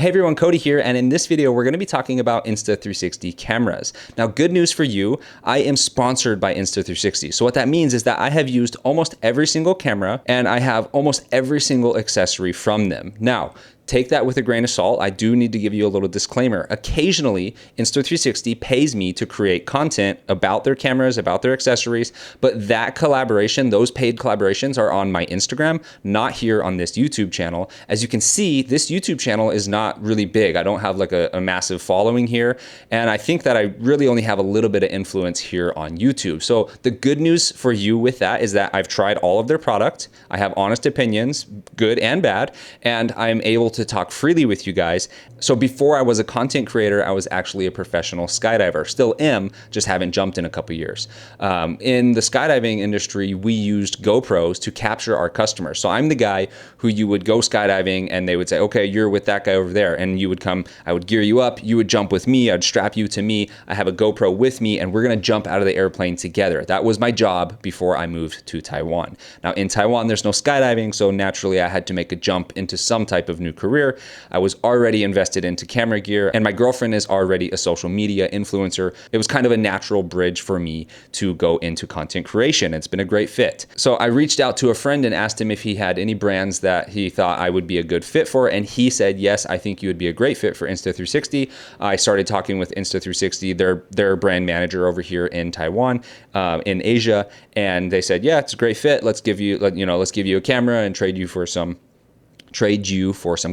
Hey everyone, Cody here, and in this video we're going to be talking about Insta360 cameras. Now, good news for you, I am sponsored by Insta360. So what that means is that I have used almost every single camera and I have almost every single accessory from them. Now, take that with a grain of salt. I do need to give you a little disclaimer. Occasionally, Insta360 pays me to create content about their cameras, about their accessories, but that collaboration, those paid collaborations are on my Instagram, not here on this YouTube channel. As you can see, this YouTube channel is not really big. I don't have like a massive following here, and I think that I really only have a little bit of influence here on YouTube. So the good news for you with that is that I've tried all of their product. I have honest opinions, good and bad, and I'm able to talk freely with you guys. So before I was a content creator, I was actually a professional skydiver. Still am, just haven't jumped in a couple years. In the skydiving industry, we used GoPros to capture our customers. So I'm the guy who you would go skydiving and they would say, okay, you're with that guy over there. And you would come, I would gear you up, you would jump with me, I'd strap you to me, I have a GoPro with me, and we're gonna jump out of the airplane together. That was my job before I moved to Taiwan. Now in Taiwan, there's no skydiving, so naturally I had to make a jump into some type of new career. I was already invested into camera gear, and my girlfriend is already a social media influencer. It was kind of a natural bridge for me to go into content creation. It's been a great fit. So I reached out to a friend and asked him if he had any brands that he thought I would be a good fit for, and he said, yes, I think you would be a great fit for Insta360. I started talking with Insta360, their brand manager over here in Taiwan, in Asia, and they said, yeah, it's a great fit. Let's give you a camera and trade you for some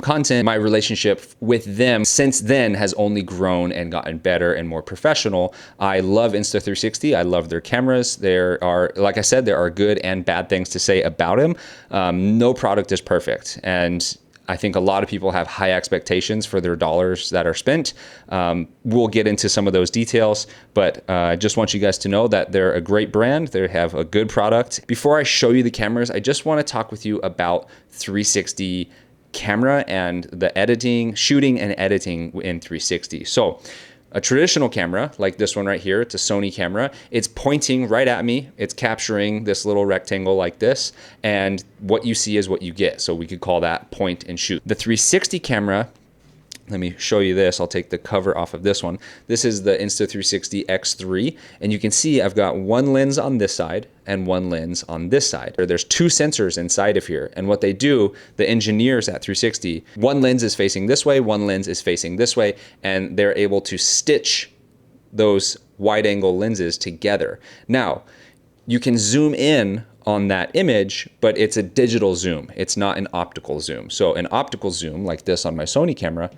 content. My relationship with them since then has only grown and gotten better and more professional. I love Insta360. I love their cameras. There are, like I said, there are good and bad things to say about them. No product is perfect. And I think a lot of people have high expectations for their dollars that are spent. We'll get into some of those details, but I just want you guys to know that they're a great brand. They have a good product. Before I show you the cameras, I just want to talk with you about 360 camera and the editing, shooting and editing in 360. So a traditional camera like this one right here, it's a Sony camera. It's pointing right at me. It's capturing this little rectangle like this. And what you see is what you get. So we could call that point and shoot. The 360 camera, let me show you this. I'll take the cover off of this one. This is the Insta360 X3. And you can see I've got one lens on this side and one lens on this side. There's two sensors inside of here. And what they do, the engineers at 360, one lens is facing this way, one lens is facing this way, and they're able to stitch those wide angle lenses together. Now, you can zoom in on that image, but it's a digital zoom. It's not an optical zoom. So an optical zoom like this on my Sony camera,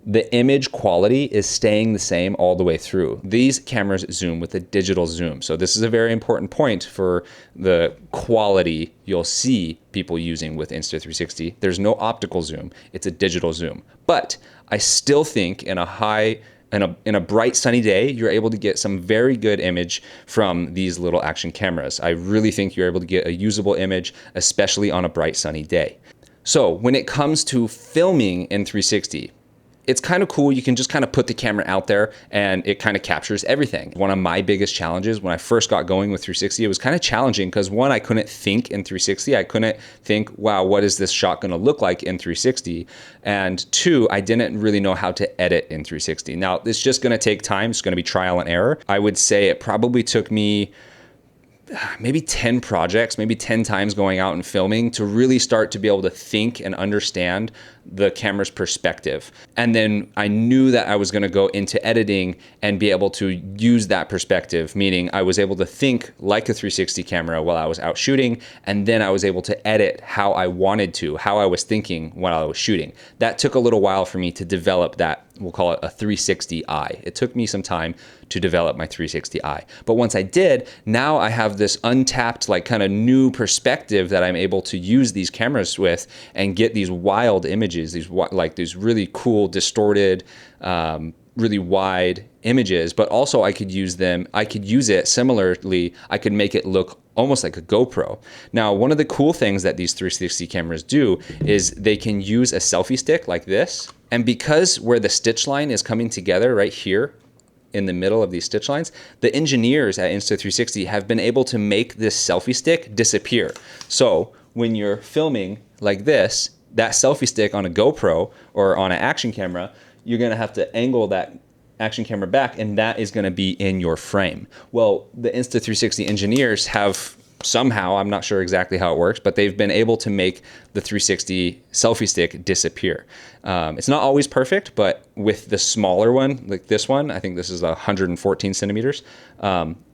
the image quality is staying the same all the way through. These cameras zoom with a digital zoom. So this is a very important point for the quality you'll see people using with Insta360. There's no optical zoom, it's a digital zoom. But I still think in a bright sunny day, you're able to get some very good image from these little action cameras. I really think you're able to get a usable image, especially on a bright sunny day. So when it comes to filming in 360, it's kind of cool. You can just kind of put the camera out there and it kind of captures everything. One of my biggest challenges when I first got going with 360, it was kind of challenging because one, I couldn't think in 360. I couldn't think, wow, what is this shot going to look like in 360? And two, I didn't really know how to edit in 360. Now, it's just going to take time. It's going to be trial and error. I would say it probably took me maybe 10 projects, maybe 10 times going out and filming to really start to be able to think and understand the camera's perspective. And then I knew that I was going to go into editing and be able to use that perspective, meaning I was able to think like a 360 camera while I was out shooting, and then I was able to edit how I wanted to, how I was thinking while I was shooting. That took a little while for me to develop that, we'll call it a 360 eye. It took me some time to develop my 360 eye. But once I did, now I have this untapped, like kind of new perspective that I'm able to use these cameras with and get these wild images, these really cool, distorted, really wide images, but also I could use it similarly, I could make it look almost like a GoPro. Now, one of the cool things that these 360 cameras do is they can use a selfie stick like this. And because where the stitch line is coming together right here in the middle of these stitch lines, the engineers at Insta360 have been able to make this selfie stick disappear. So when you're filming like this, that selfie stick on a GoPro or on an action camera, you're gonna have to angle that action camera back, and that is gonna be in your frame. Well, the Insta360 engineers have somehow, I'm not sure exactly how it works, but they've been able to make the 360 selfie stick disappear. It's not always perfect, but with the smaller one, like this one, I think this is 114 centimeters.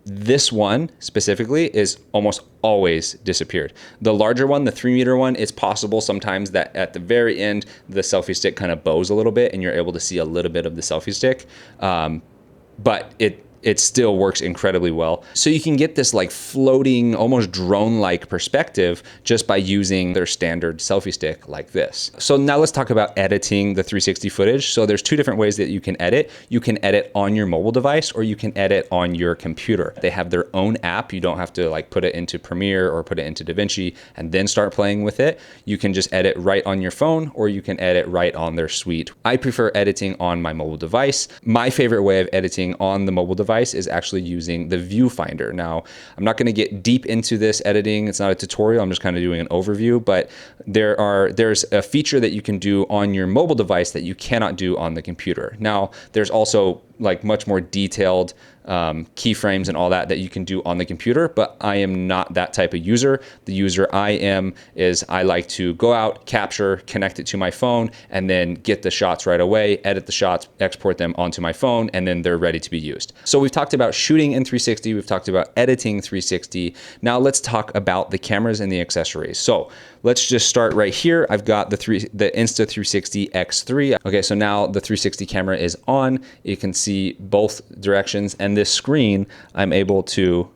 This one specifically is almost always disappeared. The larger one, the 3-meter one, it's possible sometimes that at the very end, the selfie stick kind of bows a little bit and you're able to see a little bit of the selfie stick. But it still works incredibly well. So you can get this like floating, almost drone-like perspective just by using their standard selfie stick like this. So now let's talk about editing the 360 footage. So there's two different ways that you can edit. You can edit on your mobile device or you can edit on your computer. They have their own app. You don't have to like put it into Premiere or put it into DaVinci and then start playing with it. You can just edit right on your phone or you can edit right on their suite. I prefer editing on my mobile device. My favorite way of editing on the mobile device is actually using the viewfinder. Now, I'm not going to get deep into this editing. It's not a tutorial. I'm just kind of doing an overview, but there's a feature that you can do on your mobile device that you cannot do on the computer. Now, there's also like much more detailed keyframes and all that you can do on the computer, but I am not that type of user. The user I am is I like to go out, capture, connect it to my phone, and then get the shots right away, edit the shots, export them onto my phone, and then they're ready to be used. So we've talked about shooting in 360, we've talked about editing 360. Now let's talk about the cameras and the accessories. So let's just start right here. I've got the Insta360 X3. Okay, so now the 360 camera is on. You can see both directions, and this screen, I'm able to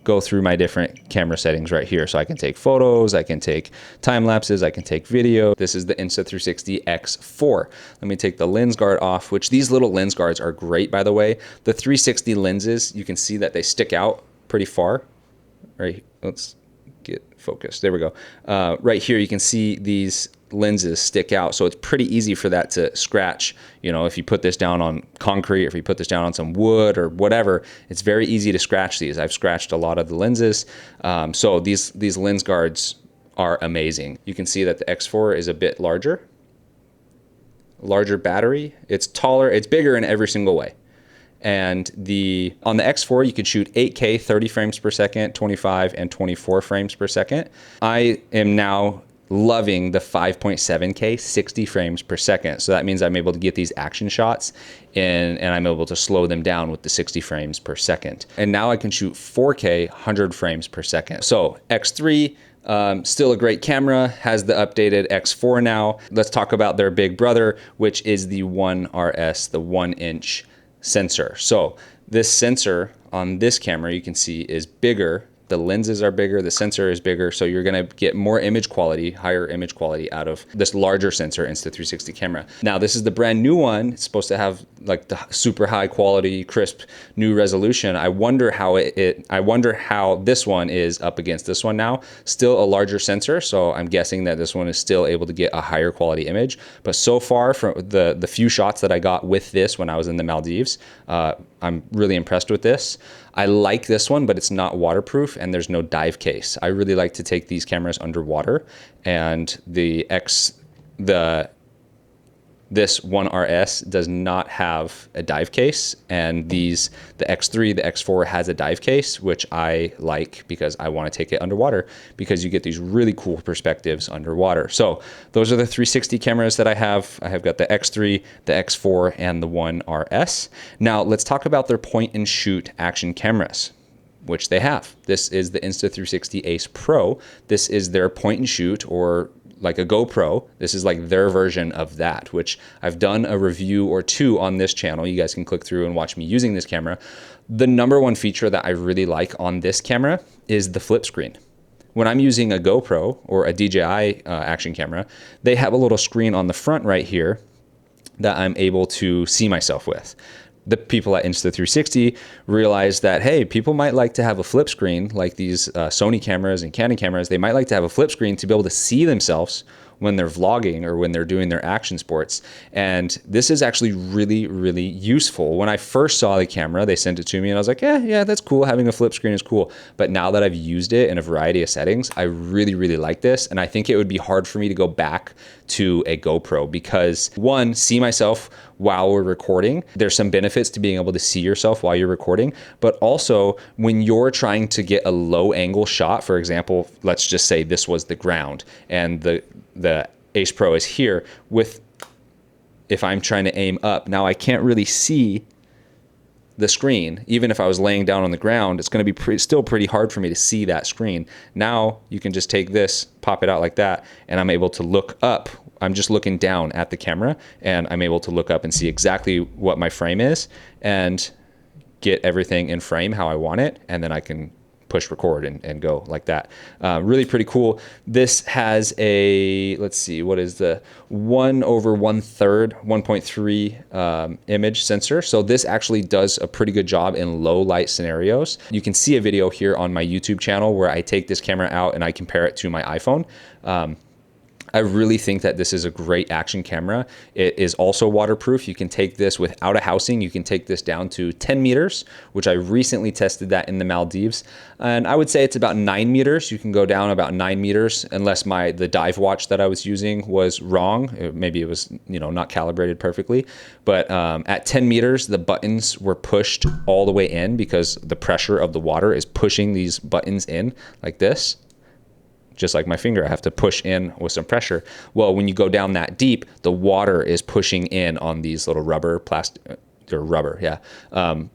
go through my different camera settings right here. So I can take photos, I can take time lapses, I can take video. This is the Insta360 X4. Let me take the lens guard off, which these little lens guards are great, by the way. The 360 lenses, you can see that they stick out pretty far. Right, let's get focused. There we go. Right here, you can see these lenses stick out. So it's pretty easy for that to scratch. You know, if you put this down on concrete, or if you put this down on some wood or whatever, it's very easy to scratch these. I've scratched a lot of the lenses. So these lens guards are amazing. You can see that the X4 is a bit larger battery. It's taller, it's bigger in every single way. And on the X4, you could shoot 8K, 30 frames per second, 25 and 24 frames per second. I am now loving the 5.7K, 60 frames per second. So that means I'm able to get these action shots and I'm able to slow them down with the 60 frames per second. And now I can shoot 4K, 100 frames per second. So X3, still a great camera, has the updated X4 now. Let's talk about their big brother, which is the One RS, the 1-inch sensor. So this sensor on this camera, you can see, is bigger. The lenses are bigger, the sensor is bigger, so you're gonna get more image quality, higher image quality out of this larger sensor Insta360 camera. Now, this is the brand new one. It's supposed to have like the super high quality, crisp, new resolution. I wonder how this one is up against this one now. Still a larger sensor, so I'm guessing that this one is still able to get a higher quality image. But so far, from the few shots that I got with this when I was in the Maldives, I'm really impressed with this. I like this one, but it's not waterproof and there's no dive case. I really like to take these cameras underwater, and this One RS does not have a dive case, and the X3, the X4 has a dive case, which I like because I want to take it underwater, because you get these really cool perspectives underwater. So those are the 360 cameras that I have. I have got the X3, the X4, and the One RS. Now let's talk about their point and shoot action cameras, which they have. This is the Insta360 AcePro. This is their point and shoot, or like a GoPro. This is like their version of that, which I've done a review or two on this channel. You guys can click through and watch me using this camera. The number one feature that I really like on this camera is the flip screen. When I'm using a GoPro or a DJI action camera, they have a little screen on the front right here that I'm able to see myself with. The people at Insta360 realized that, hey, people might like to have a flip screen, like these Sony cameras and Canon cameras. They might like to have a flip screen to be able to see themselves when they're vlogging or when they're doing their action sports. And this is actually really, really useful. When I first saw the camera, they sent it to me and I was like, yeah, that's cool. Having a flip screen is cool. But now that I've used it in a variety of settings, I really, really like this. And I think it would be hard for me to go back to a GoPro because, one, see myself while we're recording. There's some benefits to being able to see yourself while you're recording, but also when you're trying to get a low angle shot, for example, let's just say this was the ground and the AcePro is here, if I'm trying to aim up, now I can't really see the screen. Even if I was laying down on the ground, it's going to be still pretty hard for me to see that screen. Now you can just take this, pop it out like that, and I'm able to look up. I'm just looking down at the camera and I'm able to look up and see exactly what my frame is and get everything in frame how I want it. And then I can push record and go like that. Really pretty cool. This has a, let's see, what is the 1/1/3, 1.3 image sensor. So this actually does a pretty good job in low light scenarios. You can see a video here on my YouTube channel where I take this camera out and I compare it to my iPhone. I really think that this is a great action camera. It is also waterproof. You can take this without a housing. You can take this down to 10 meters, which I recently tested that in the Maldives. And I would say it's about 9 meters. You can go down about 9 meters unless the dive watch that I was using was wrong. Maybe it was, not calibrated perfectly. But at 10 meters, the buttons were pushed all the way in because the pressure of the water is pushing these buttons in like this. Just like my finger, I have to push in with some pressure. Well, when you go down that deep, the water is pushing in on these little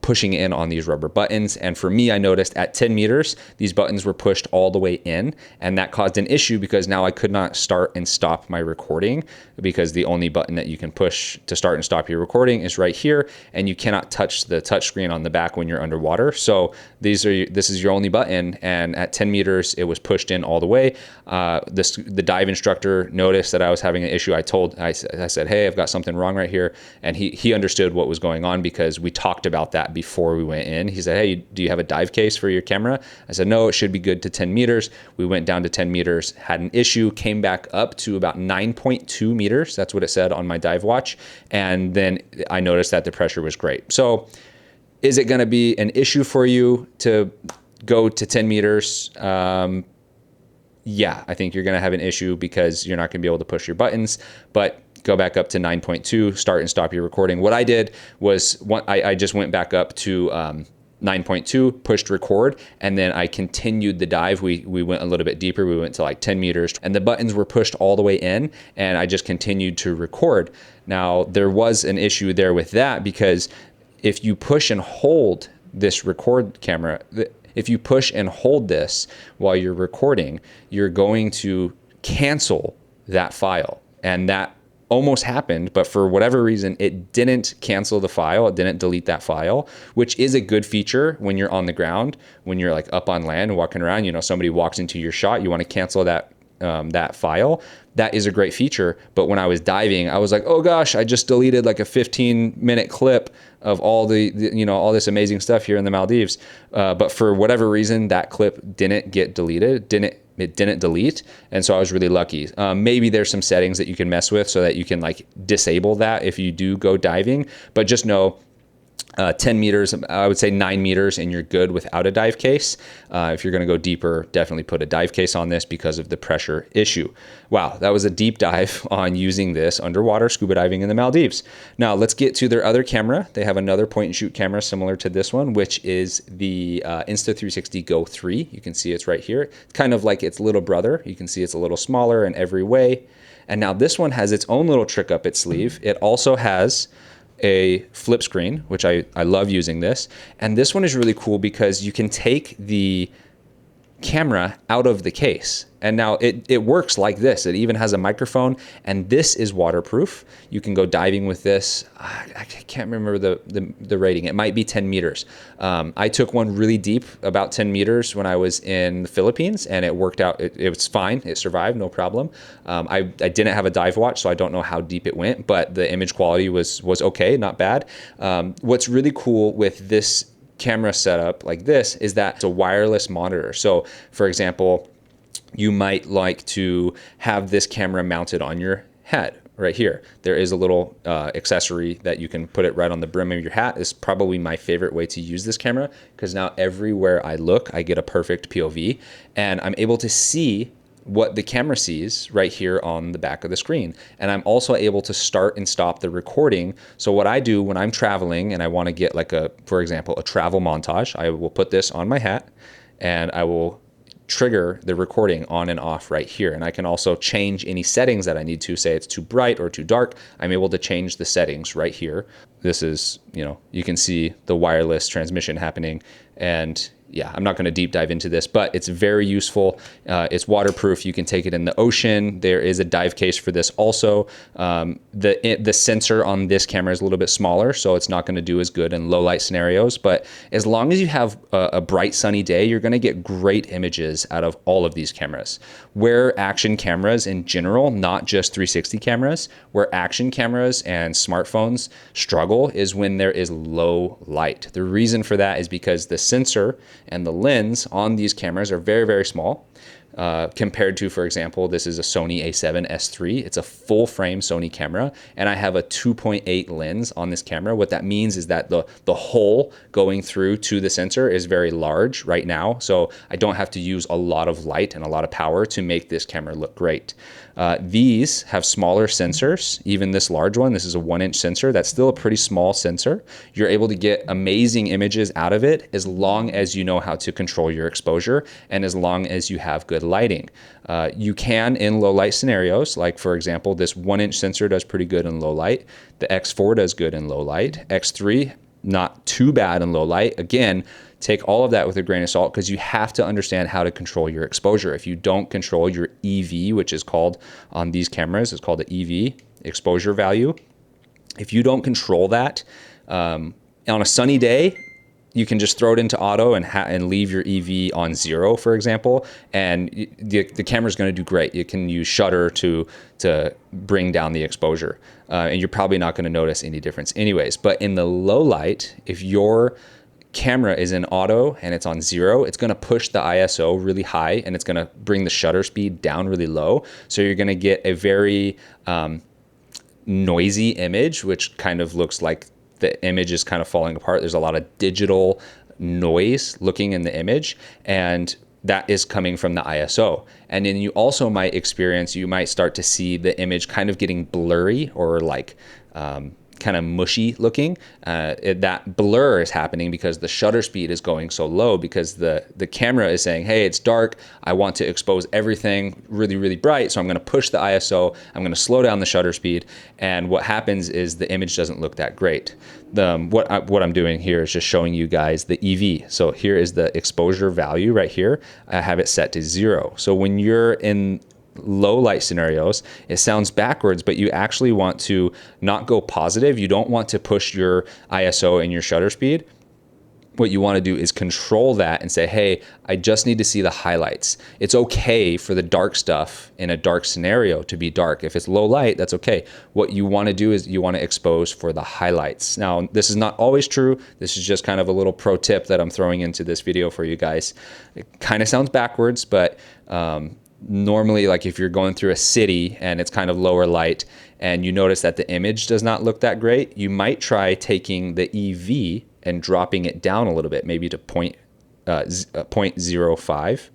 pushing in on these rubber buttons. And for me, I noticed at 10 meters, these buttons were pushed all the way in, and that caused an issue because now I could not start and stop my recording because the only button that you can push to start and stop your recording is right here, and you cannot touch the touch screen on the back when you're underwater. So this is your only button, and at 10 meters, it was pushed in all the way. The dive instructor noticed that I was having an issue. I said, hey, I've got something wrong right here, and he understood what was going on because we talked about that before we went in. He said, hey, do you have a dive case for your camera? I said, no, it should be good to 10 meters. We went down to 10 meters, had an issue, came back up to about 9.2 meters. That's what it said on my dive watch. And then I noticed that the pressure was great. So is it going to be an issue for you to go to 10 meters? Yeah, I think you're going to have an issue because you're not going to be able to push your buttons, but go back up to 9.2, start and stop your recording. What I did was I just went back up to 9.2, pushed record, and then I continued the dive. We went a little bit deeper. We went to like 10 meters, and the buttons were pushed all the way in, and I just continued to record. Now, there was an issue there with that because if you push and hold this record camera, if you push and hold this while you're recording, you're going to cancel that file. And that almost happened, but for whatever reason, it didn't cancel the file. It didn't delete that file, which is a good feature when you're on the ground, when you're like up on land and walking around, somebody walks into your shot, you want to cancel that file. That is a great feature. But when I was diving, I was like, oh gosh, I just deleted like a 15-minute clip of all all this amazing stuff here in the Maldives. But for whatever reason, that clip didn't get deleted. It didn't delete. And so I was really lucky. Maybe there's some settings that you can mess with so that you can like disable that if you do go diving, but just know 10 meters, I would say 9 meters, and you're good without a dive case. If you're going to go deeper, definitely put a dive case on this because of the pressure issue. Wow, that was a deep dive on using this underwater scuba diving in the Maldives. Now let's get to their other camera. They have another point and shoot camera similar to this one, which is the Insta360 Go3. You can see it's right here. It's kind of like its little brother. You can see it's a little smaller in every way. And now this one has its own little trick up its sleeve. It also has a flip screen, which I love using this. And this one is really cool because you can take the camera out of the case. And now it works like this. It even has a microphone, and this is waterproof. You can go diving with this. I can't remember the rating. It might be 10 meters. I took one really deep, about 10 meters when I was in the Philippines, and it worked out. It was fine. It survived, no problem. I didn't have a dive watch, so I don't know how deep it went, but the image quality was okay, not bad. What's really cool with this camera setup like this is that it's a wireless monitor. So for example, you might like to have this camera mounted on your head right here. There is a little accessory that you can put it right on the brim of your hat. Is probably my favorite way to use this camera, because now everywhere I look, I get a perfect POV, and I'm able to see what the camera sees right here on the back of the screen. And I'm also able to start and stop the recording. So what I do when I'm traveling and I want to get like for example, a travel montage, I will put this on my hat and I will trigger the recording on and off right here. And I can also change any settings that I need to. Say it's too bright or too dark, I'm able to change the settings right here. This is, you can see the wireless transmission happening. And yeah, I'm not going to deep dive into this, but it's very useful. It's waterproof. You can take it in the ocean. There is a dive case for this also. The sensor on this camera is a little bit smaller, so it's not going to do as good in low light scenarios. But as long as you have a bright sunny day, you're going to get great images out of all of these cameras. Where action cameras in general, not just 360 cameras, where action cameras and smartphones struggle is when there is low light. The reason for that is because the sensor and the lens on these cameras are very, very small. Compared to, for example, this is a Sony a7 S3. It's a full frame Sony camera, and I have a 2.8 lens on this camera. What that means is that the hole going through to the sensor is very large right now, so I don't have to use a lot of light and a lot of power to make this camera look great. These have smaller sensors, even this large one. This is a 1-inch sensor. That's still a pretty small sensor. You're able to get amazing images out of it as long as you know how to control your exposure and as long as you have good lighting. You can in low light scenarios, like for example, this 1-inch sensor does pretty good in low light. The X4 does good in low light. X3, not too bad in low light. Again, take all of that with a grain of salt, because you have to understand how to control your exposure. If you don't control your EV, which is called on these cameras, it's called the EV, exposure value. If you don't control that, on a sunny day, you can just throw it into auto and leave your EV on 0, for example, and the camera's going to do great. You can use shutter to bring down the exposure, and you're probably not going to notice any difference anyways. But in the low light, if your camera is in auto and it's on 0, it's going to push the ISO really high and it's going to bring the shutter speed down really low. So you're going to get a very noisy image, which kind of looks like the image is kind of falling apart. There's a lot of digital noise looking in the image, and that is coming from the ISO. And then you also might experience, you might start to see the image kind of getting blurry or like kind of mushy looking. That blur is happening because the shutter speed is going so low, because the camera is saying, hey, it's dark, I want to expose everything really, really bright, so I'm going to push the ISO, I'm going to slow down the shutter speed, and what happens is the image doesn't look that great. What I'm doing here is just showing you guys the EV. So here is the exposure value right here. I have it set to 0. So when you're in low light scenarios, it sounds backwards, but you actually want to not go positive. You don't want to push your ISO and your shutter speed. What you want to do is control that and say, hey, I just need to see the highlights. It's okay for the dark stuff in a dark scenario to be dark. If it's low light, that's okay. What you want to do is you want to expose for the highlights. Now, this is not always true. This is just kind of a little pro tip that I'm throwing into this video for you guys. It kind of sounds backwards, but normally, like if you're going through a city and it's kind of lower light and you notice that the image does not look that great, you might try taking the EV and dropping it down a little bit, maybe to 0.05,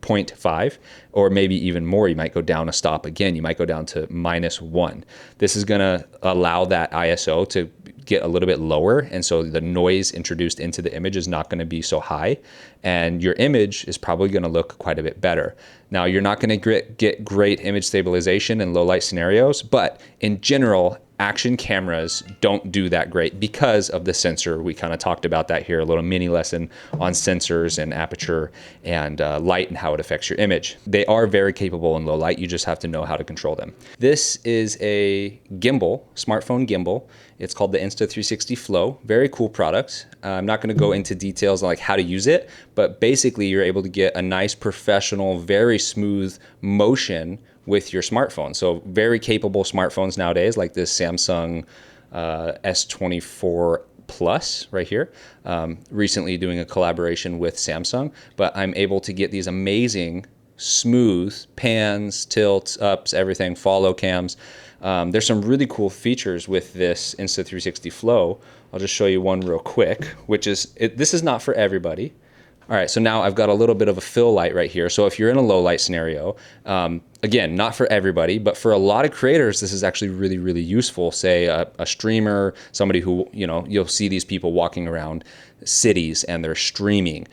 0.5, or maybe even more. You might go down a stop again. You might go down to -1. This is going to allow that ISO to get a little bit lower, and so the noise introduced into the image is not going to be so high, and your image is probably going to look quite a bit better. Now, you're not going to get great image stabilization in low light scenarios, but in general, action cameras don't do that great because of the sensor. We kind of talked about that here, a little mini lesson on sensors and aperture and light and how it affects your image. They are very capable in low light. You just have to know how to control them. This is a gimbal, smartphone gimbal. It's called the Insta360 Flow. Very cool product. I'm not going to go into details on like how to use it, but basically you're able to get a nice professional, very smooth motion with your smartphone. So very capable smartphones nowadays, like this Samsung S24 Plus right here. Recently doing a collaboration with Samsung, but I'm able to get these amazing smooth pans, tilts, ups, everything, follow cams. There's some really cool features with this Insta360 Flow. I'll just show you one real quick, which is, this is not for everybody. All right, so now I've got a little bit of a fill light right here. So if you're in a low light scenario, again, not for everybody, but for a lot of creators, this is actually really, really useful. Say a streamer, somebody who, you know, you'll see these people walking around cities and they're streaming.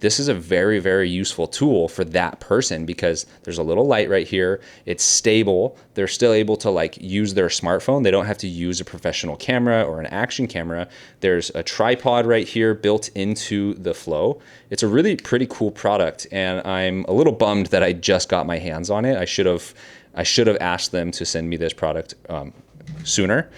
This is a very, very useful tool for that person because there's a little light right here. It's stable. They're still able to like use their smartphone. They don't have to use a professional camera or an action camera. There's a tripod right here built into the Flow. It's a really pretty cool product, and I'm a little bummed that I just got my hands on it. I should have asked them to send me this product sooner.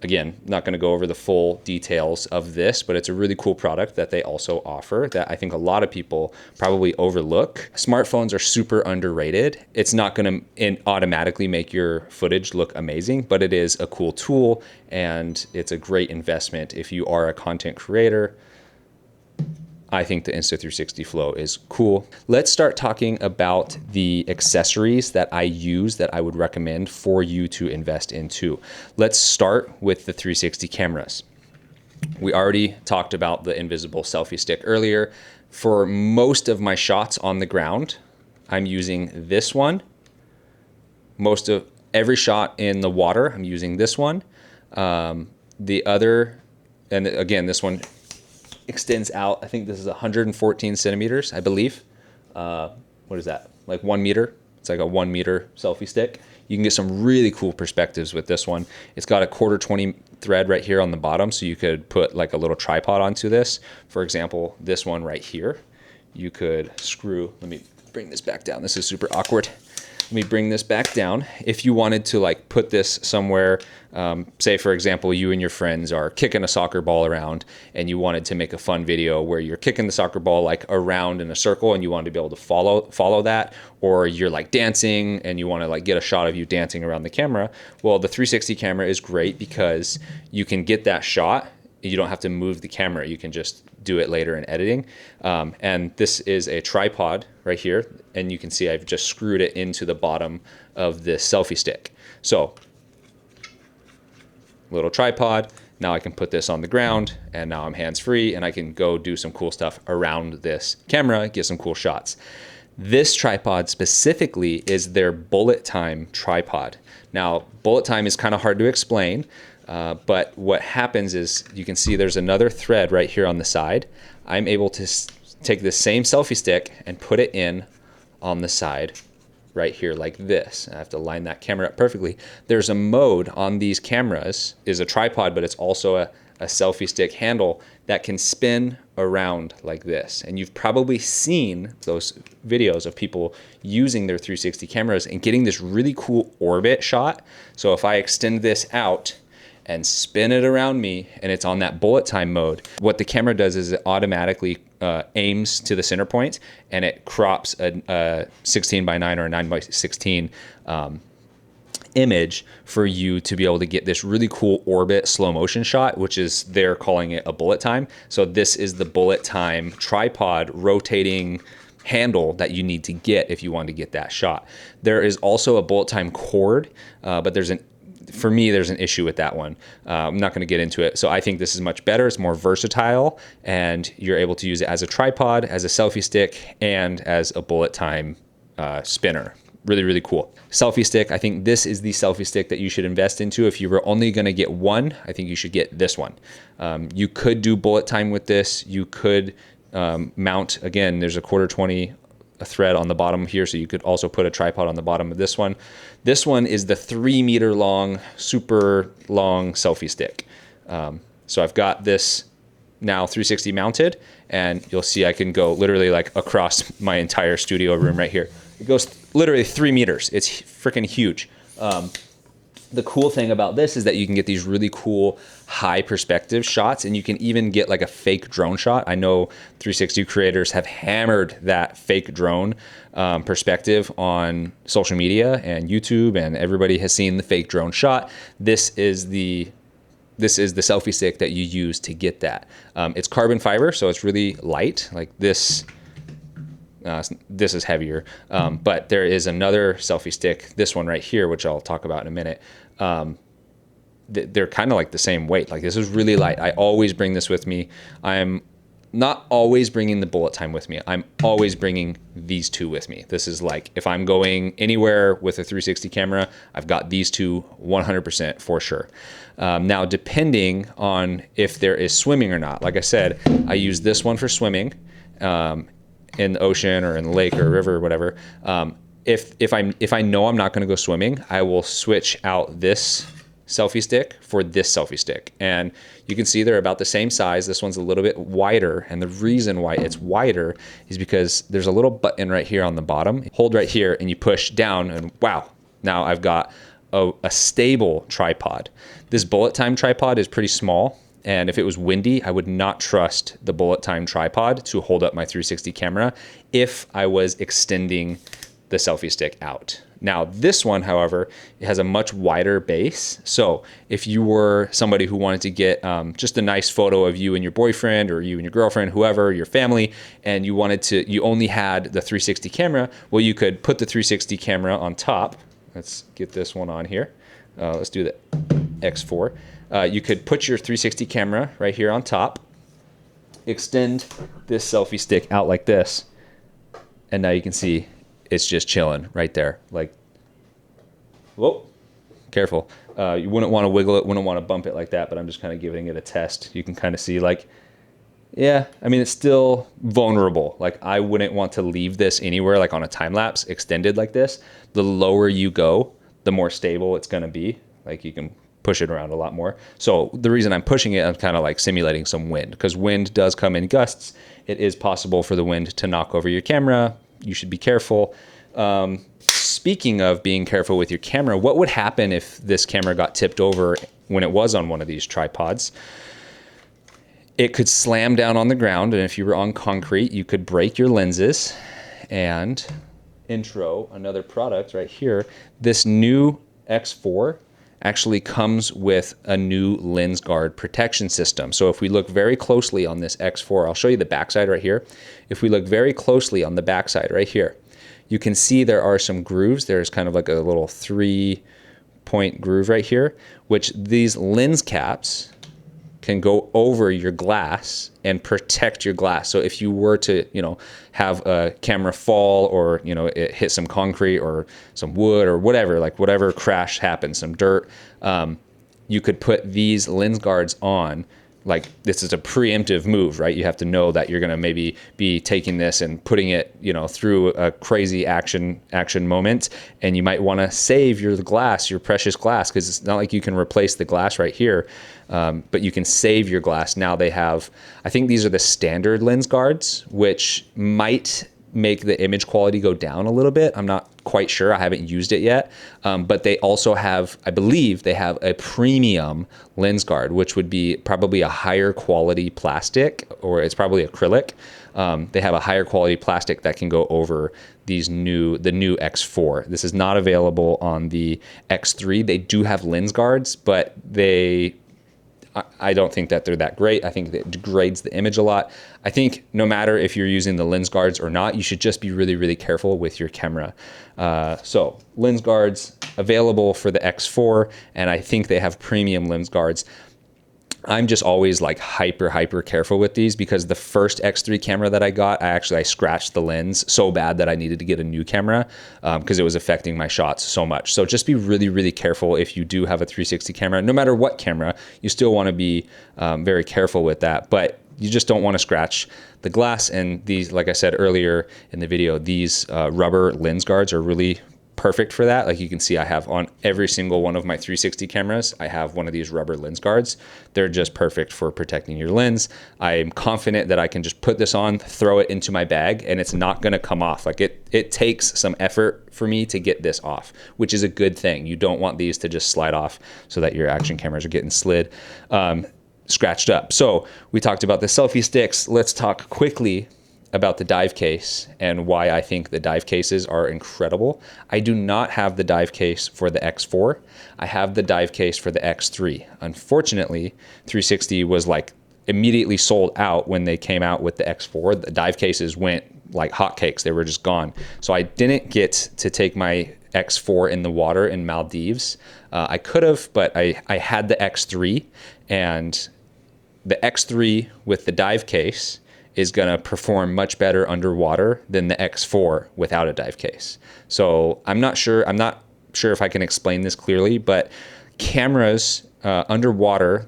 Again, not going to go over the full details of this, but it's a really cool product that they also offer that I think a lot of people probably overlook. Smartphones are super underrated. It's not going to automatically make your footage look amazing, but it is a cool tool, and it's a great investment if you are a content creator. I think the Insta360 Flow is cool. Let's start talking about the accessories that I use that I would recommend for you to invest into. Let's start with the 360 cameras. We already talked about the invisible selfie stick earlier. For most of my shots on the ground, I'm using this one. Most of every shot in the water, I'm using this one. The other, and again, this one extends out. I think this is 114 centimeters, I believe. What is that? Like 1 meter? It's like a 1 meter selfie stick. You can get some really cool perspectives with this one. It's got a 1/4-20 thread right here on the bottom, so you could put like a little tripod onto this. For example, this one right here, you could screw, let me bring this back down. This is super awkward. Let me bring this back down. If you wanted to like put this somewhere, say for example, you and your friends are kicking a soccer ball around and you wanted to make a fun video where you're kicking the soccer ball like around in a circle and you wanted to be able to follow that, or you're like dancing and you want to like get a shot of you dancing around the camera. Well, the 360 camera is great because you can get that shot. You don't have to move the camera. You can just do it later in editing. And this is a tripod right here. And you can see I've just screwed it into the bottom of this selfie stick. So, little tripod. Now I can put this on the ground and now I'm hands-free and I can go do some cool stuff around this camera, get some cool shots. This tripod specifically is their bullet time tripod. Now, bullet time is kind of hard to explain. But what happens is you can see there's another thread right here on the side. I'm able to take this same selfie stick and put it in on the side right here like this. I have to line that camera up perfectly. There's a mode on these cameras, is a tripod, but it's also a selfie stick handle that can spin around like this. And you've probably seen those videos of people using their 360 cameras and getting this really cool orbit shot. So if I extend this out and spin it around me and it's on that bullet time mode, what the camera does is it automatically aims to the center point and it crops a 16:9 or a 9:16 image for you to be able to get this really cool orbit slow motion shot, which is, they're calling it a bullet time. So this is the bullet time tripod rotating handle that you need to get if you want to get that shot. There is also a bullet time cord, but for me, there's an issue with that one. I'm not going to get into it. So I think this is much better. It's more versatile, and you're able to use it as a tripod, as a selfie stick, and as a bullet time spinner. Really, really cool. Selfie stick, I think this is the selfie stick that you should invest into. If you were only going to get one, I think you should get this one. You could do bullet time with this. You could mount, again, there's a 1/4-20 a thread on the bottom here, so you could also put a tripod on the bottom of this one. This one is the 3 meter long, super long selfie stick. So I've got this now 360 mounted, and you'll see I can go literally like across my entire studio room right here. It goes literally 3 meters. It's freaking huge. The cool thing about this is that you can get these really cool high perspective shots, and you can even get like a fake drone shot. I know 360 creators have hammered that fake drone perspective on social media and YouTube, and everybody has seen the fake drone shot. This is the selfie stick that you use to get that. It's carbon fiber, so it's really light. Like this, This is heavier, but there is another selfie stick, this one right here, which I'll talk about in a minute. They're kind of like the same weight. Like, this is really light. I always bring this with me. I'm not always bringing the bullet time with me. I'm always bringing these two with me. This is like, if I'm going anywhere with a 360 camera, I've got these two 100% for sure. Now, depending on if there is swimming or not, like I said, I use this one for swimming in the ocean or in the lake or river or whatever. If I know I'm not going to go swimming, I will switch out this selfie stick for this selfie stick. And you can see they're about the same size. This one's a little bit wider. And the reason why it's wider is because there's a little button right here on the bottom. Hold right here and you push down and wow, now I've got a stable tripod. This bullet time tripod is pretty small. And if it was windy, I would not trust the bullet time tripod to hold up my 360 camera if I was extending the selfie stick out. Now, this one, however, it has a much wider base. So if you were somebody who wanted to get just a nice photo of you and your boyfriend or you and your girlfriend, whoever, your family, and you only had the 360 camera, well, you could put the 360 camera on top. Let's get this one on here. Let's do the X4. You could put your 360 camera right here on top, extend this selfie stick out like this, and now you can see it's just chilling right there. Like, whoa, careful. You wouldn't want to wiggle it, wouldn't want to bump it like that, but I'm just kind of giving it a test. You can kind of see, like, yeah, I mean, it's still vulnerable. Like, I wouldn't want to leave this anywhere, like on a time lapse extended like this. The lower you go, the more stable it's going to be. Like, you can push it around a lot more. So the reason I'm pushing it, I'm kind of like simulating some wind, because wind does come in gusts. It is possible for the wind to knock over your camera. You should be careful. Speaking of being careful with your camera, what would happen if this camera got tipped over when it was on one of these tripods? It could slam down on the ground, and if you were on concrete, you could break your lenses. And intro, another product right here, this new X4 actually comes with a new lens guard protection system. So if we look very closely on this X4, I'll show you the backside right here. If we look very closely on the backside right here, you can see there are some grooves. There's kind of like a little 3-point groove right here, which these lens caps can go over your glass and protect your glass. So if you were to, have a camera fall, or, it hit some concrete or some wood or whatever, like whatever crash happens, some dirt, you could put these lens guards on. Like, this is a preemptive move, right? You have to know that you're going to maybe be taking this and putting it, through a crazy action moment. And you might want to save your glass, your precious glass, because it's not like you can replace the glass right here, but you can save your glass. Now they have, I think these are the standard lens guards, which might make the image quality go down a little bit. I'm not quite sure. I haven't used it yet. But they also have, I believe they have a premium lens guard, which would be probably a higher quality plastic, or it's probably acrylic. They have a higher quality plastic that can go over the new X4. This is not available on the X3. They do have lens guards, but I don't think that they're that great. I think it degrades the image a lot. I think no matter if you're using the lens guards or not, you should just be really, really careful with your camera. So lens guards available for the X4, and I think they have premium lens guards. I'm just always like hyper careful with these, because the first X3 camera that I got, I scratched the lens so bad that I needed to get a new camera because it was affecting my shots so much. So just be really, really careful if you do have a 360 camera. No matter what camera, you still want to be very careful with that, but you just don't want to scratch the glass. And these, like I said earlier in the video, these rubber lens guards are really perfect for that. Like you can see, I have on every single one of my 360 cameras, I have one of these rubber lens guards. They're just perfect for protecting your lens. I'm confident that I can just put this on, throw it into my bag, and it's not going to come off. Like it takes some effort for me to get this off, which is a good thing. You don't want these to just slide off so that your action cameras are getting scratched up. So we talked about the selfie sticks. Let's talk quickly about the dive case and why I think the dive cases are incredible. I do not have the dive case for the X4. I have the dive case for the X3. Unfortunately, 360 was like immediately sold out when they came out with the X4. The dive cases went like hotcakes. They were just gone. So I didn't get to take my X4 in the water in Maldives. I could have, but I had the X3, and the X3 with the dive case is going to perform much better underwater than the X4 without a dive case. So I'm not sure if I can explain this clearly, but cameras underwater,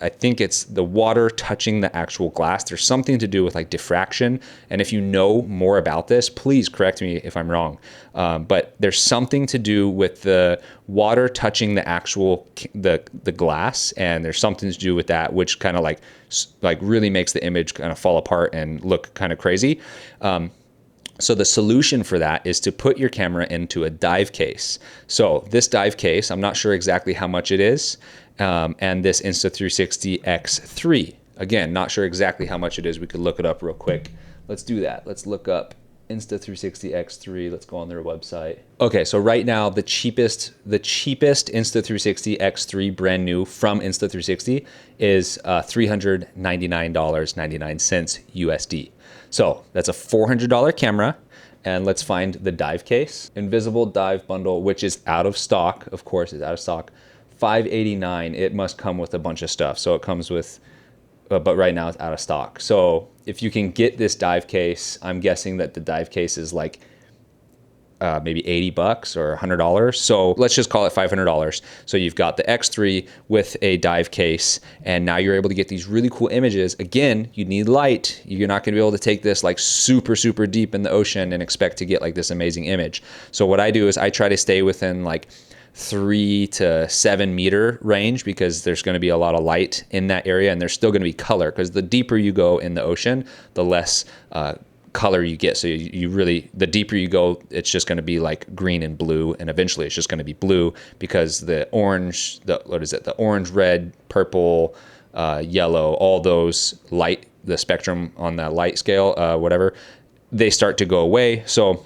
I think it's the water touching the actual glass. There's something to do with like diffraction. And if you know more about this, please correct me if I'm wrong. But there's something to do with the water touching the actual, the glass. And there's something to do with that, which kind of like really makes the image kind of fall apart and look kind of crazy. So the solution for that is to put your camera into a dive case. So this dive case, I'm not sure exactly how much it is. And this Insta360 X3. Again, not sure exactly how much it is. We could look it up real quick. Let's do that. Let's look up Insta360 X3. Let's go on their website. Okay, so right now the cheapest Insta360 X3 brand new from Insta360 is $399.99 USD. So that's a $400 camera. And let's find the dive case. Invisible dive bundle, which is out of stock. Of course, it's out of stock. $589. It must come with a bunch of stuff. So it comes with, but right now it's out of stock. So if you can get this dive case, I'm guessing that the dive case is like maybe $80 or $100. So let's just call it $500. So you've got the X3 with a dive case, and now you're able to get these really cool images. Again, you need light. You're not gonna be able to take this like super, super deep in the ocean and expect to get like this amazing image. So what I do is I try to stay within like 3 to 7 meter range, because there's going to be a lot of light in that area, and there's still going to be color, because the deeper you go in the ocean, the less color you get. So you really, the deeper you go, it's just going to be like green and blue, and eventually it's just going to be blue, because the orange, the orange, red, purple, yellow, all those light, the spectrum on that light scale, whatever, they start to go away. So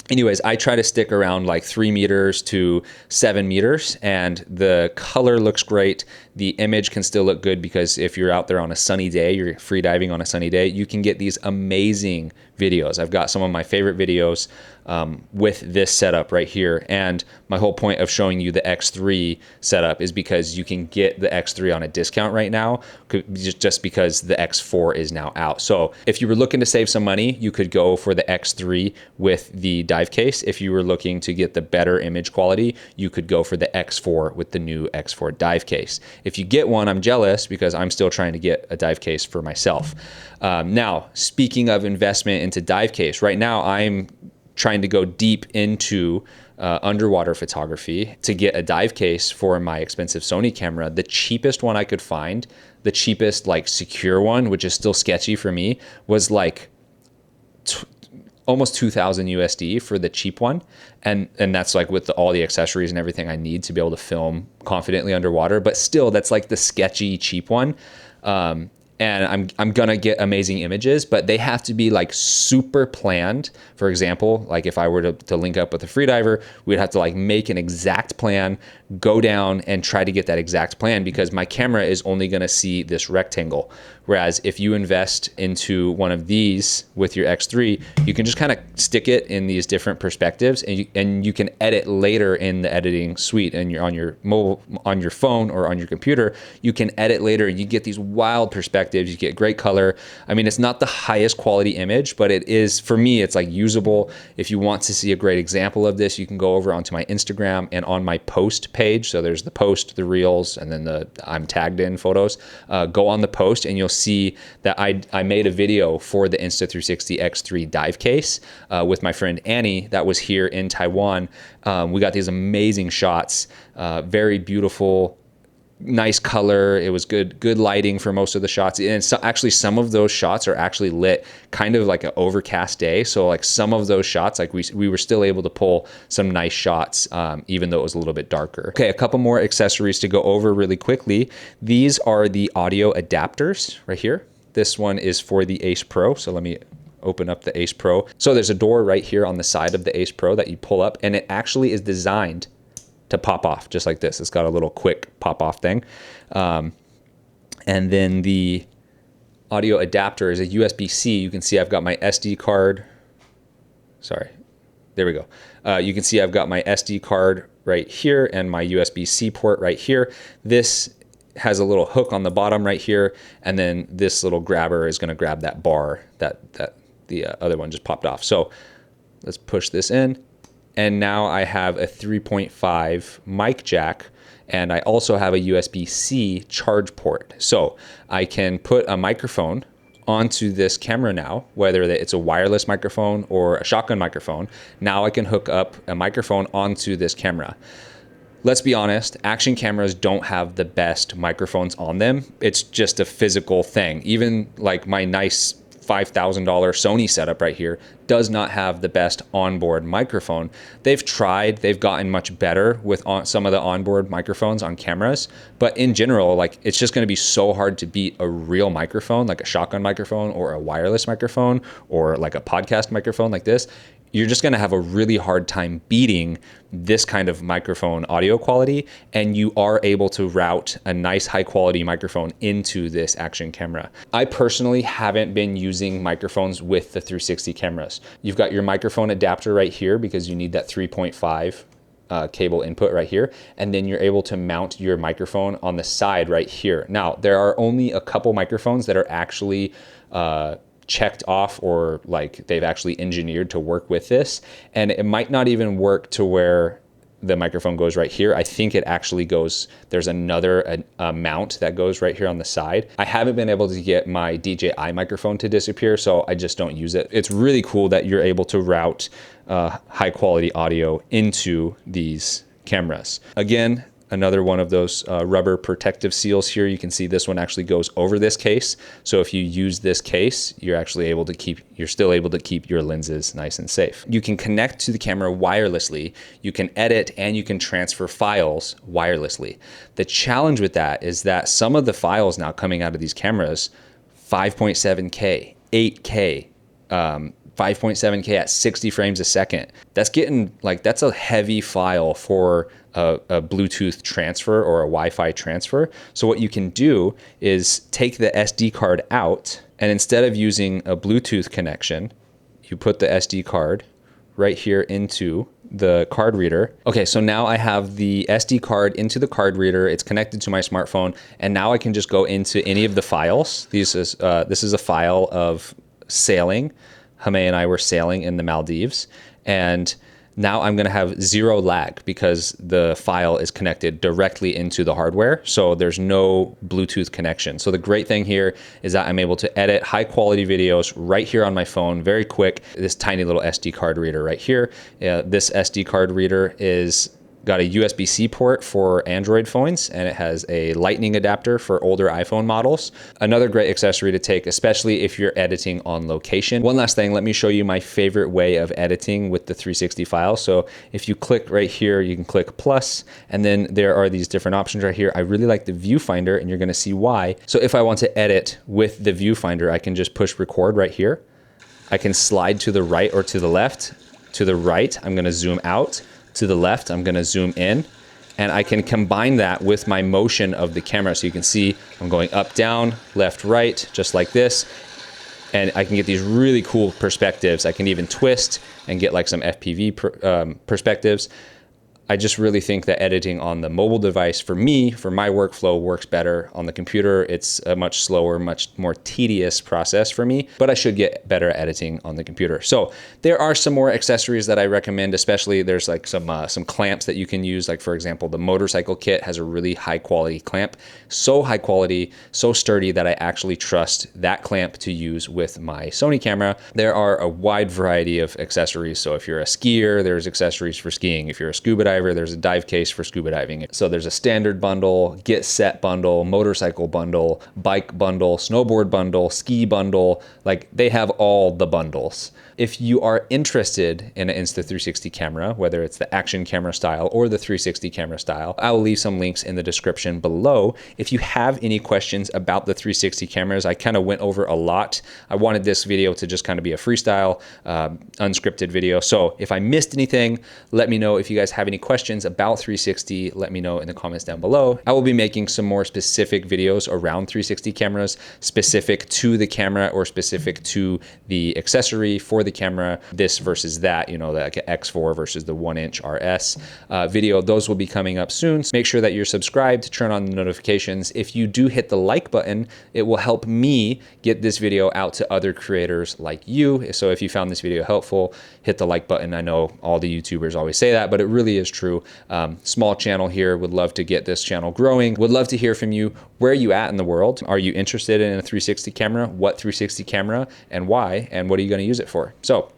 anyways, I try to stick around like 3 meters to 7 meters, and the color looks great. The image can still look good, because if you're out there on a sunny day, you're free diving on a sunny day, you can get these amazing videos. I've got some of my favorite videos with this setup right here. And my whole point of showing you the X3 setup is because you can get the X3 on a discount right now, just because the X4 is now out. So if you were looking to save some money, you could go for the X3 with the dive case. If you were looking to get the better image quality, you could go for the X4 with the new X4 dive case. If you get one, I'm jealous, because I'm still trying to get a dive case for myself. Now, speaking of investment into dive case, right now I'm trying to go deep into underwater photography to get a dive case for my expensive Sony camera. The cheapest one I could find, the cheapest like secure one, which is still sketchy for me, was like almost 2,000 USD for the cheap one. And that's like with all the accessories and everything I need to be able to film confidently underwater. But still, that's like the sketchy cheap one. And I'm gonna get amazing images, but they have to be like super planned. For example, like if I were to link up with a freediver, we'd have to like make an exact plan, go down and try to get that exact plan, because my camera is only gonna see this rectangle. Whereas if you invest into one of these with your X3, you can just kind of stick it in these different perspectives, and you can edit later in the editing suite, and you're on your mobile, on your phone or on your computer, you can edit later, and you get these wild perspectives. You get great color. I mean, it's not the highest quality image, but it is, for me, it's like usable. If you want to see a great example of this, you can go over onto my Instagram and on my post page. So there's the post, the reels, and then the I'm tagged in photos. Go on the post and you'll see that I made a video for the Insta360 X3 dive case with my friend Annie that was here in Taiwan. We got these amazing shots, very beautiful, nice color. It was good lighting for most of the shots. And so actually some of those shots are actually lit kind of like an overcast day. So like some of those shots, like we were still able to pull some nice shots, even though it was a little bit darker. Okay, a couple more accessories to go over really quickly. These are the audio adapters right here. This one is for the AcePro. So let me open up the AcePro. So there's a door right here on the side of the AcePro that you pull up, and it actually is designed to pop off just like this. It's got a little quick pop off thing. And then the audio adapter is a USB-C. You can see I've got my SD card. Sorry, there we go. You can see I've got my SD card right here and my USB-C port right here. This has a little hook on the bottom right here, and then this little grabber is going to grab that bar that the other one just popped off. So let's push this in, and now I have a 3.5 mic jack, and I also have a USB-C charge port. So I can put a microphone onto this camera now, whether it's a wireless microphone or a shotgun microphone. Now I can hook up a microphone onto this camera. Let's be honest, action cameras don't have the best microphones on them. It's just a physical thing. Even like my nice $5,000 Sony setup right here does not have the best onboard microphone. They've tried, they've gotten much better with some of the onboard microphones on cameras, but in general, like, it's just going to be so hard to beat a real microphone, like a shotgun microphone or a wireless microphone or like a podcast microphone like this. You're just going to have a really hard time beating this kind of microphone audio quality, and you are able to route a nice high quality microphone into this action camera. I personally haven't been using microphones with the 360 cameras. You've got your microphone adapter right here because you need that 3.5 cable input right here, and then you're able to mount your microphone on the side right here. Now, there are only a couple microphones that are actually checked off, or like they've actually engineered to work with this, and it might not even work to where the microphone goes right here. I think it actually goes, there's another mount that goes right here on the side. I haven't been able to get my DJI microphone to disappear, so I just don't use it. It's really cool that you're able to route high quality audio into these cameras. Again, another one of those rubber protective seals here. You can see this one actually goes over this case. So if you use this case, you're still able to keep your lenses nice and safe. You can connect to the camera wirelessly. You can edit and you can transfer files wirelessly. The challenge with that is that some of the files now coming out of these cameras, 5.7K, 8K, 5.7K at 60 frames a second. That's getting like, that's a heavy file for a Bluetooth transfer or a Wi-Fi transfer. So what you can do is take the SD card out, and instead of using a Bluetooth connection, you put the SD card right here into the card reader. Okay, so now I have the SD card into the card reader. It's connected to my smartphone, and now I can just go into any of the files. This is a file of sailing. Hame and I were sailing in the Maldives, and now I'm gonna have zero lag because the file is connected directly into the hardware, so there's no Bluetooth connection. So the great thing here is that I'm able to edit high quality videos right here on my phone, very quick. This tiny little SD card reader right here. This SD card reader is got a USB-C port for Android phones, and it has a lightning adapter for older iPhone models. Another great accessory to take, especially if you're editing on location. One last thing, let me show you my favorite way of editing with the 360 file. So if you click right here, you can click plus, and then there are these different options right here. I really like the viewfinder, and you're gonna see why. So if I want to edit with the viewfinder, I can just push record right here. I can slide to the right or to the left. To the right, I'm gonna zoom out. To the left, I'm gonna zoom in, and I can combine that with my motion of the camera. So you can see I'm going up, down, left, right, just like this. And I can get these really cool perspectives. I can even twist and get like some FPV perspectives. I just really think that editing on the mobile device, for me, for my workflow, works better. On the computer, it's a much slower, much more tedious process for me, but I should get better at editing on the computer. So there are some more accessories that I recommend, especially there's like some clamps that you can use. Like for example, the motorcycle kit has a really high quality clamp. So high quality, so sturdy that I actually trust that clamp to use with my Sony camera. There are a wide variety of accessories. So if you're a skier, there's accessories for skiing. If you're a scuba diver, there's a dive case for scuba diving. So there's a standard bundle, get set bundle, motorcycle bundle, bike bundle, snowboard bundle, ski bundle. Like they have all the bundles. If you are interested in an Insta360 camera, whether it's the action camera style or the 360 camera style, I will leave some links in the description below. If you have any questions about the 360 cameras, I kind of went over a lot. I wanted this video to just kind of be a freestyle, unscripted video. So if I missed anything, let me know. If you guys have any questions questions about 360, let me know in the comments down below. I will be making some more specific videos around 360 cameras, specific to the camera or specific to the accessory for the camera, this versus that, you know, like an X4 versus the 1-inch RS video. Those will be coming up soon. So make sure that you're subscribed, turn on the notifications. If you do hit the like button, it will help me get this video out to other creators like you. So if you found this video helpful, hit the like button. I know all the YouTubers always say that, but it really is true. Small channel here, would love to get this channel growing. Would love to hear from you. Where are you at in the world? Are you interested in a 360 camera? What 360 camera and why? And what are you going to use it for? So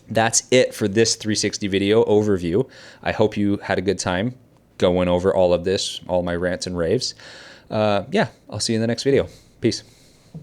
that's it for this 360 video overview. I hope you had a good time going over all of this, all my rants and raves. Yeah, I'll see you in the next video. Peace.